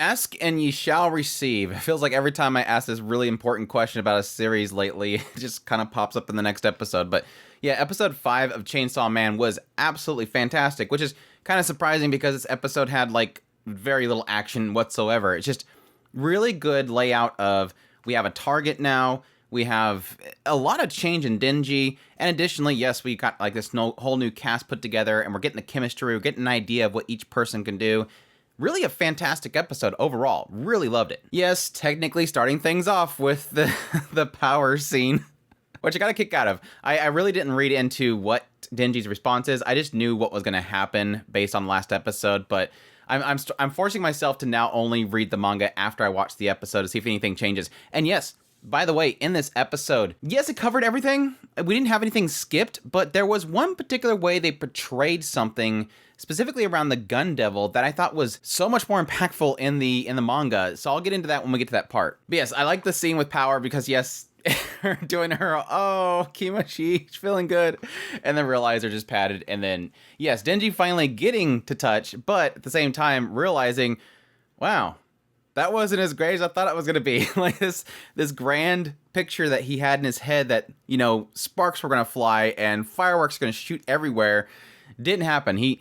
Ask and ye shall receive. It feels like every time I ask this really important question about a series lately, it just kind of pops up in the next episode. But yeah, episode 5 of Chainsaw Man was absolutely fantastic, which is kind of surprising because this episode had like very little action whatsoever. It's just really good layout of we have a target now. We have a lot of change in Denji, and additionally, yes, we got like this whole new cast put together, and we're getting the chemistry, we're getting an idea of what each person can do. Really a fantastic episode overall. Really loved it. Yes, technically starting things off with the the power scene, which I got a kick out of. I really didn't read into what Denji's response is. I just knew what was going to happen based on last episode, but I'm forcing myself to now only read the manga after I watch the episode to see if anything changes. And yes, by the way, in this episode, yes, it covered everything. We didn't have anything skipped, but there was one particular way they portrayed something specifically around the Gun Devil that I thought was so much more impactful in the manga. So I'll get into that when we get to that part. But yes, I like the scene with Power because yes, her doing her, oh, Kima, she's feeling good. And then realize they're just padded. And then, yes, Denji finally getting to touch, but at the same time realizing, wow, that wasn't as great as I thought it was going to be. Like this grand picture that he had in his head that, you know, sparks were going to fly and fireworks going to shoot everywhere didn't happen. He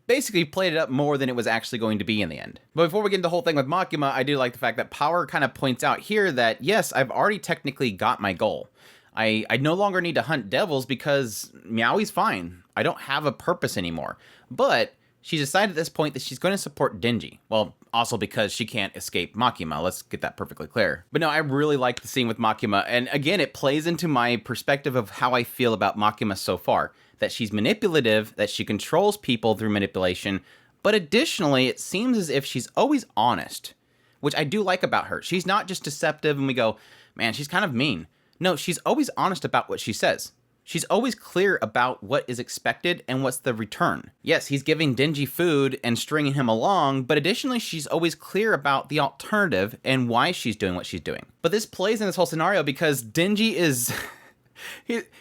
basically played it up more than it was actually going to be in the end. But before we get into the whole thing with Makima, I do like the fact that Power kind of points out here that, yes, I've already technically got my goal. I no longer need to hunt devils because Meowie's fine. I don't have a purpose anymore. But she's decided at this point that she's going to support Denji. Well, also because she can't escape Makima. Let's get that perfectly clear. But no, I really like the scene with Makima. And again, it plays into my perspective of how I feel about Makima so far. That she's manipulative, that she controls people through manipulation, but additionally, it seems as if she's always honest, which I do like about her. She's not just deceptive and we go, man, she's kind of mean. No, she's always honest about what she says. She's always clear about what is expected and what's the return. Yes, he's giving Denji food and stringing him along, but additionally, she's always clear about the alternative and why she's doing what she's doing. But this plays in this whole scenario because Denji is...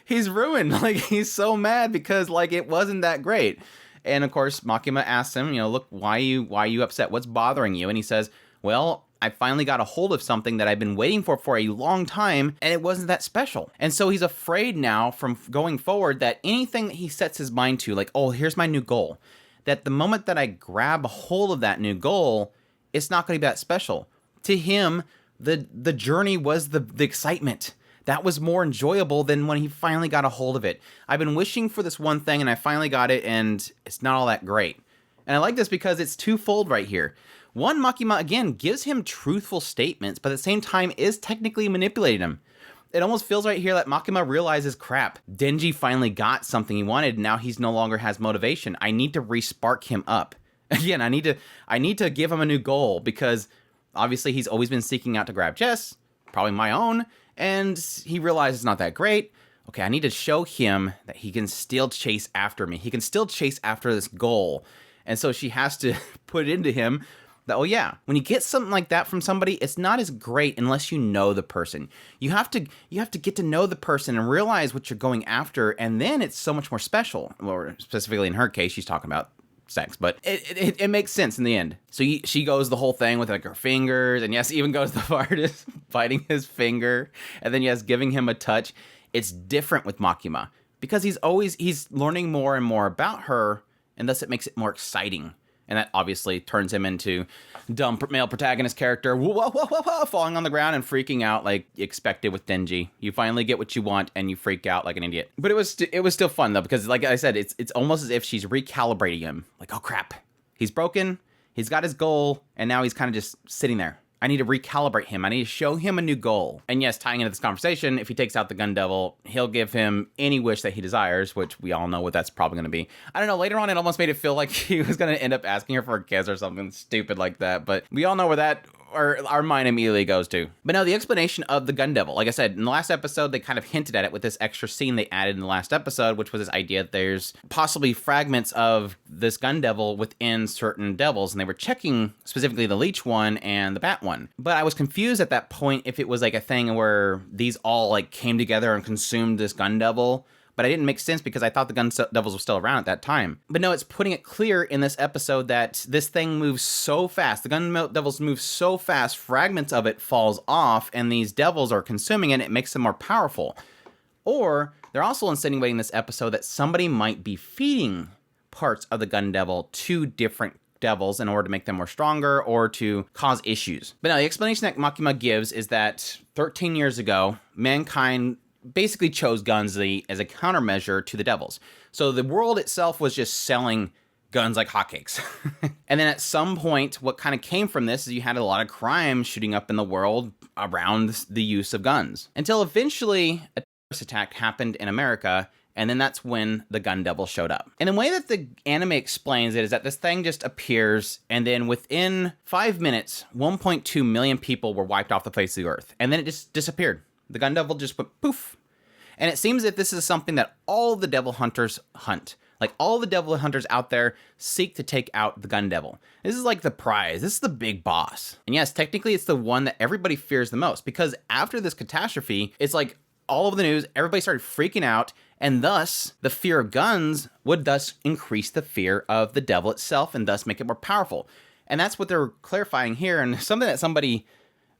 he's ruined. Like, he's so mad because, like, it wasn't that great. And of course, Makima asks him, you know, look, why are you upset? What's bothering you? And he says, well, I finally got a hold of something that I've been waiting for a long time, and it wasn't that special. And so he's afraid now from going forward that anything that he sets his mind to, like, oh, here's my new goal, that the moment that I grab a hold of that new goal, it's not going to be that special. To him, the journey was the excitement. That was more enjoyable than when he finally got a hold of it. I've been wishing for this one thing and I finally got it and it's not all that great. And I like this because it's twofold right here. One, Makima, again, gives him truthful statements, but at the same time is technically manipulating him. It almost feels right here that Makima realizes, crap, Denji finally got something he wanted and now he's no longer has motivation. I need to re-spark him up. Again, I need to give him a new goal because obviously he's always been seeking out to grab Jess, probably my own, and he realizes it's not that great. Okay, I need to show him that he can still chase after me. He can still chase after this goal. And so she has to put it into him that, oh yeah, when you get something like that from somebody, it's not as great unless you know the person. You have to get to know the person and realize what you're going after, and then it's so much more special. Or specifically in her case, she's talking about sex, but it makes sense in the end. So she goes the whole thing with like her fingers, and yes, even goes the far as biting his finger, and then yes, giving him a touch. It's different with Makima because he's learning more and more about her, and thus it makes it more exciting. And that obviously turns him into dumb male protagonist character, whoa, whoa, whoa, whoa, falling on the ground and freaking out like expected with Denji. You finally get what you want and you freak out like an idiot. But it was still fun though, because like I said, it's almost as if she's recalibrating him. Like, oh crap, he's broken, he's got his goal, and now he's kind of just sitting there. I need to recalibrate him. I need to show him a new goal. And yes, tying into this conversation, if he takes out the Gun Devil, he'll give him any wish that he desires, which we all know what that's probably going to be. I don't know, later on it almost made it feel like he was going to end up asking her for a kiss or something stupid like that. But we all know where that, or our mind immediately goes to. But now the explanation of the Gun Devil, like I said, in the last episode, they kind of hinted at it with this extra scene they added in the last episode, which was this idea that there's possibly fragments of this Gun Devil within certain devils, and they were checking specifically the Leech one and the Bat one. But I was confused at that point if it was like a thing where these all like came together and consumed this Gun Devil. but I didn't make sense because I thought the Gun Devils were still around at that time. But no, it's putting it clear in this episode that this thing moves so fast. The Gun Devils move so fast, fragments of it falls off, and these devils are consuming it, and it makes them more powerful. Or they're also insinuating in this episode that somebody might be feeding parts of the Gun Devil to different devils in order to make them more stronger or to cause issues. But now the explanation that Makima gives is that 13 years ago, mankind basically chose guns as a countermeasure to the devils. So the world itself was just selling guns like hotcakes. And then at some point, what kind of came from this is you had a lot of crime shooting up in the world around the use of guns. Until eventually a terrorist attack happened in America, and then that's when the Gun Devil showed up. And the way that the anime explains it is that this thing just appears, and then within 5 minutes, 1.2 million people were wiped off the face of the earth. And then it just disappeared. The Gun Devil just went poof. And it seems that this is something that all the devil hunters hunt. Like, all the devil hunters out there seek to take out the Gun Devil. This is like the prize. This is the big boss. And yes, technically it's the one that everybody fears the most, because after this catastrophe, it's like all over the news, everybody started freaking out, and thus the fear of guns would thus increase the fear of the devil itself and thus make it more powerful. And that's what they're clarifying here. And something that somebody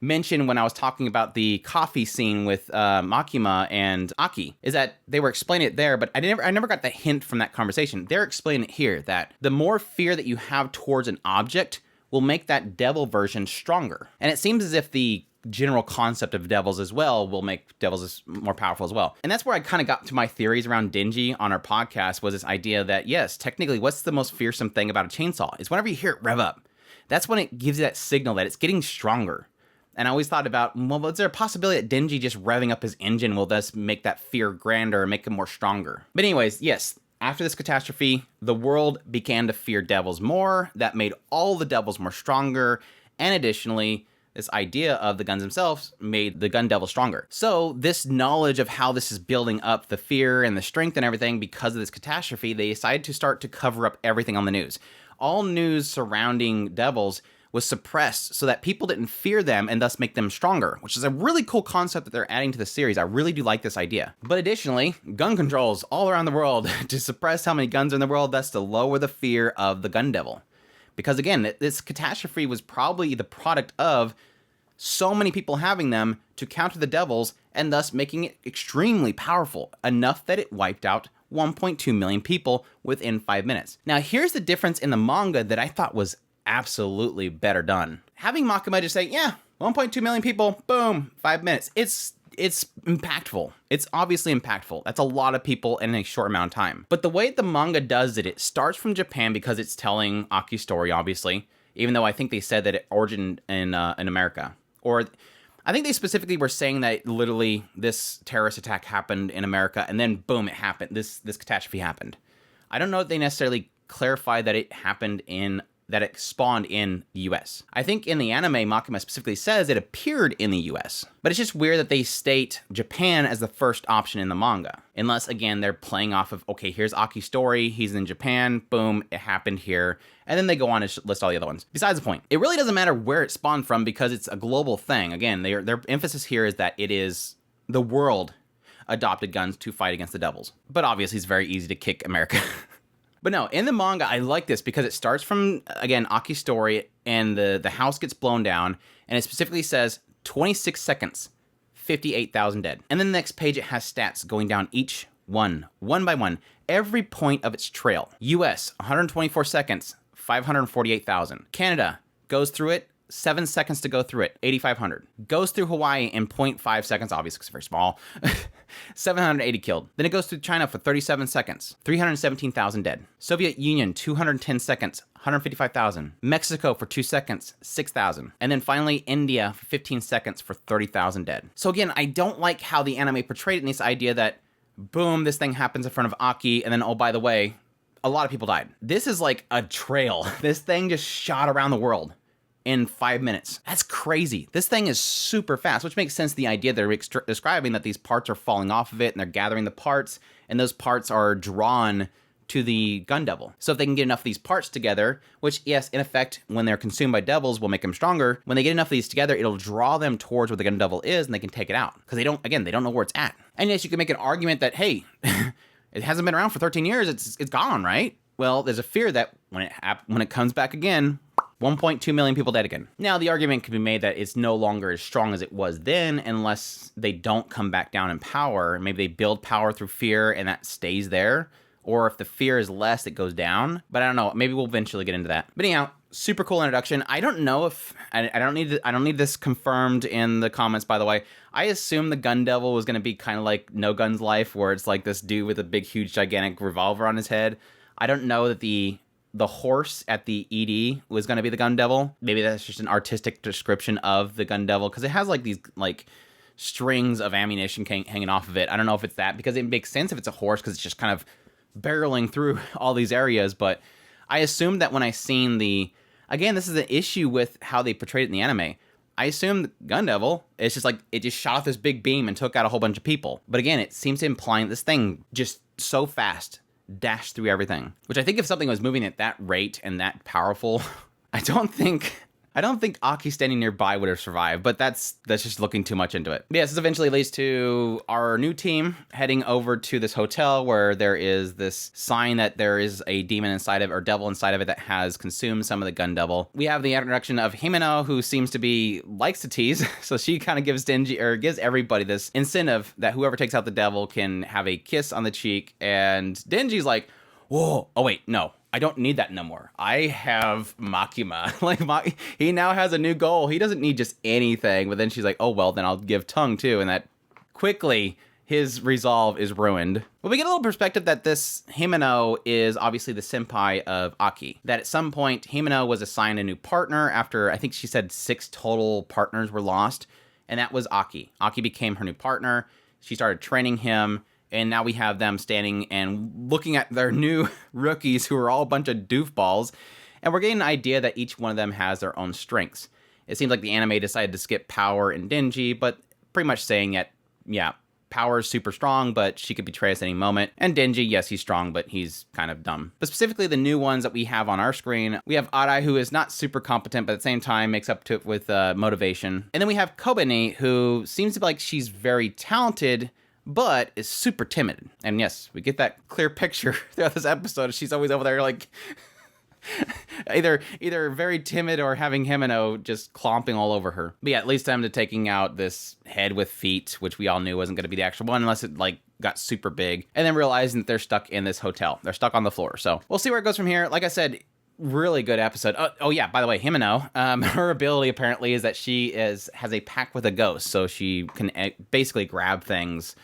mentioned when I was talking about the coffee scene with Makima and Aki is that they were explaining it there, but I never got the hint from that conversation. They're explaining it here, that the more fear that you have towards an object will make that devil version stronger. And it seems as if the general concept of devils as well will make devils more powerful as well. And that's where I kind of got to my theories around Denji on our podcast, was this idea that, yes, technically, what's the most fearsome thing about a chainsaw is whenever you hear it rev up, that's when it gives you that signal that it's getting stronger. And I always thought about, well, is there a possibility that Denji just revving up his engine will thus make that fear grander and make him more stronger? But anyways, yes, after this catastrophe, the world began to fear devils more. That made all the devils more stronger. And additionally, this idea of the guns themselves made the Gun Devil stronger. So this knowledge of how this is building up the fear and the strength and everything because of this catastrophe, they decided to start to cover up everything on the news. All news surrounding devils was suppressed so that people didn't fear them and thus make them stronger, which is a really cool concept that they're adding to the series. I really do like this idea. But additionally, gun controls all around the world to suppress how many guns are in the world, thus to lower the fear of the Gun Devil. Because again, this catastrophe was probably the product of so many people having them to counter the devils and thus making it extremely powerful, enough that it wiped out 1.2 million people within 5 minutes. Now, here's the difference in the manga that I thought was absolutely better done. Having Makima just say, yeah, 1.2 million people, boom, 5 minutes. It's impactful. It's obviously impactful. That's a lot of people in a short amount of time. But the way the manga does it, it starts from Japan because it's telling Aki's story, obviously, even though I think they said that it originated in America. Or I think they specifically were saying that literally this terrorist attack happened in America and then boom, it happened. This catastrophe happened. I don't know if they necessarily clarified that it happened that it spawned in the US. I think in the anime, Makima specifically says it appeared in the US. But it's just weird that they state Japan as the first option in the manga. Unless, again, they're playing off of, okay, here's Aki's story, he's in Japan, boom, it happened here. And then they go on and list all the other ones. Besides the point, it really doesn't matter where it spawned from because it's a global thing. Again, their emphasis here is that it is the world adopted guns to fight against the devils. But obviously, it's very easy to kick America. But no, in the manga, I like this because it starts from, again, Aki's story, and the house gets blown down, and it specifically says 26 seconds, 58,000 dead. And then the next page, it has stats going down each one by one, every point of its trail. US, 124 seconds, 548,000. Canada goes through it, 7 seconds to go through it, 8,500. Goes through Hawaii in 0.5 seconds, obviously because it's very small, 780 killed. Then it goes through China for 37 seconds, 317,000 dead. Soviet Union, 210 seconds, 155,000. Mexico for 2 seconds, 6,000. And then finally India for 15 seconds for 30,000 dead. So again, I don't like how the anime portrayed it in this idea that, boom, this thing happens in front of Aki, and then, oh, by the way, a lot of people died. This is like a trail. This thing just shot around the world in 5 minutes. That's crazy. This thing is super fast, which makes sense, the idea they're describing that these parts are falling off of it and they're gathering the parts, and those parts are drawn to the Gun Devil. So if they can get enough of these parts together, which, yes, in effect, when they're consumed by devils will make them stronger, when they get enough of these together, it'll draw them towards where the Gun Devil is and they can take it out. Because they don't know where it's at. And yes, you can make an argument that, hey, It hasn't been around for 13 years. It's gone, right? Well, there's a fear that when it comes back again, 1.2 million people dead again. Now, the argument could be made that it's no longer as strong as it was then unless they don't come back down in power. Maybe they build power through fear and that stays there. Or if the fear is less, it goes down. But I don't know. Maybe we'll eventually get into that. But anyhow, super cool introduction. I don't know if I don't need this confirmed in the comments, by the way. I assume the Gun Devil was going to be kind of like No Gun's Life, where it's like this dude with a big, huge, gigantic revolver on his head. I don't know that the horse at the ED was going to be the Gun Devil. Maybe that's just an artistic description of the Gun Devil, because it has like these like strings of ammunition hanging off of it. I don't know if it's that, because it makes sense if it's a horse, because it's just kind of barreling through all these areas. But I assumed that when I seen again, this is an issue with how they portrayed it in the anime. I assumed Gun Devil, it's just like, it just shot off this big beam and took out a whole bunch of people. But again, it seems to imply this thing just so fast dashed through everything. Which I think if something was moving at that rate and that powerful, I don't think Aki standing nearby would have survived, but that's just looking too much into it. But yes, this eventually leads to our new team heading over to this hotel where there is this sign that there is a demon inside of it, or devil inside of it, that has consumed some of the Gun Devil. We have the introduction of Himeno, who seems to likes to tease, so she kind of gives gives everybody this incentive that whoever takes out the devil can have a kiss on the cheek, and Denji's like, whoa, oh wait, no. I don't need that no more. I have Makima. Like, he now has a new goal. He doesn't need just anything. But then she's like, oh, well, then I'll give tongue too. And that quickly, his resolve is ruined. But we get a little perspective that this Himeno is obviously the senpai of Aki. That at some point, Himeno was assigned a new partner after, I think she said 6 total partners were lost. And that was Aki. Aki became her new partner. She started training him. And now we have them standing and looking at their new rookies, who are all a bunch of doofballs. And we're getting an idea that each one of them has their own strengths. It seems like the anime decided to skip Power and Denji, but pretty much saying that, yeah, Power is super strong, but she could betray us any moment. And Denji, yes, he's strong, but he's kind of dumb. But specifically the new ones that we have on our screen, we have Arai, who is not super competent, but at the same time makes up to it with motivation. And then we have Kobeni, who seems to be like she's very talented, but is super timid. And yes, we get that clear picture throughout this episode. She's always over there like either very timid or having Himeno just clomping all over her. But yeah, it leads them to taking out this head with feet, which we all knew wasn't going to be the actual one unless it like got super big. And then realizing that they're stuck in this hotel. They're stuck on the floor. So we'll see where it goes from here. Like I said, really good episode. Oh yeah, by the way, Himeno, her ability apparently is that she has a pact with a ghost. So she can basically grab things.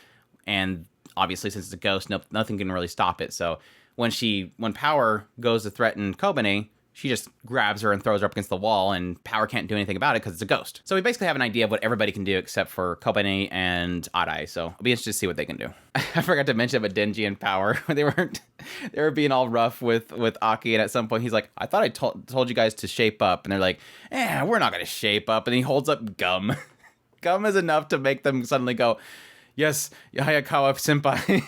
And obviously, since it's a ghost, nothing can really stop it. So when Power goes to threaten Kobeni, she just grabs her and throws her up against the wall, and Power can't do anything about it because it's a ghost. So we basically have an idea of what everybody can do except for Kobeni and Arai. So I'll be interested to see what they can do. I forgot to mention about Denji and Power. they were being all rough with Aki, and at some point he's like, I thought I told you guys to shape up. And they're like, we're not going to shape up. And he holds up gum. Gum is enough to make them suddenly go, yes, Hayakawa senpai.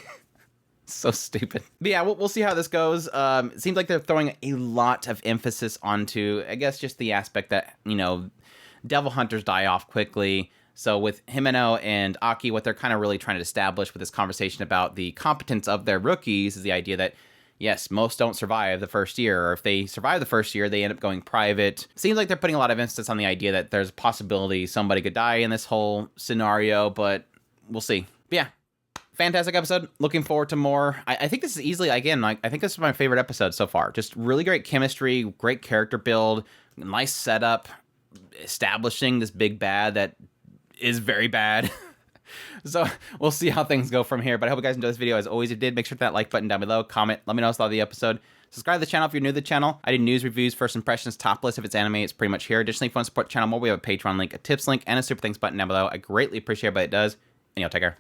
So stupid. But yeah, we'll see how this goes. It seems like they're throwing a lot of emphasis onto, I guess, just the aspect that, devil hunters die off quickly. So with Himeno and Aki, what they're kind of really trying to establish with this conversation about the competence of their rookies is the idea that, yes, most don't survive the first year, or if they survive the first year, they end up going private. Seems like they're putting a lot of emphasis on the idea that there's a possibility somebody could die in this whole scenario, but we'll see. But yeah, fantastic episode. Looking forward to more. I think this is easily, again, I think this is my favorite episode so far. Just really great chemistry, great character build, nice setup, establishing this big bad that is very bad. So we'll see how things go from here. But I hope you guys enjoyed this video. As always, if you did, make sure to hit that like button down below. Comment. Let me know what you thought of the episode. Subscribe to the channel if you're new to the channel. I do news, reviews, first impressions, top list. If it's anime, it's pretty much here. Additionally, if you want to support the channel more, we have a Patreon link, a tips link, and a super thanks button down below. I greatly appreciate everybody that does. And y'all take care.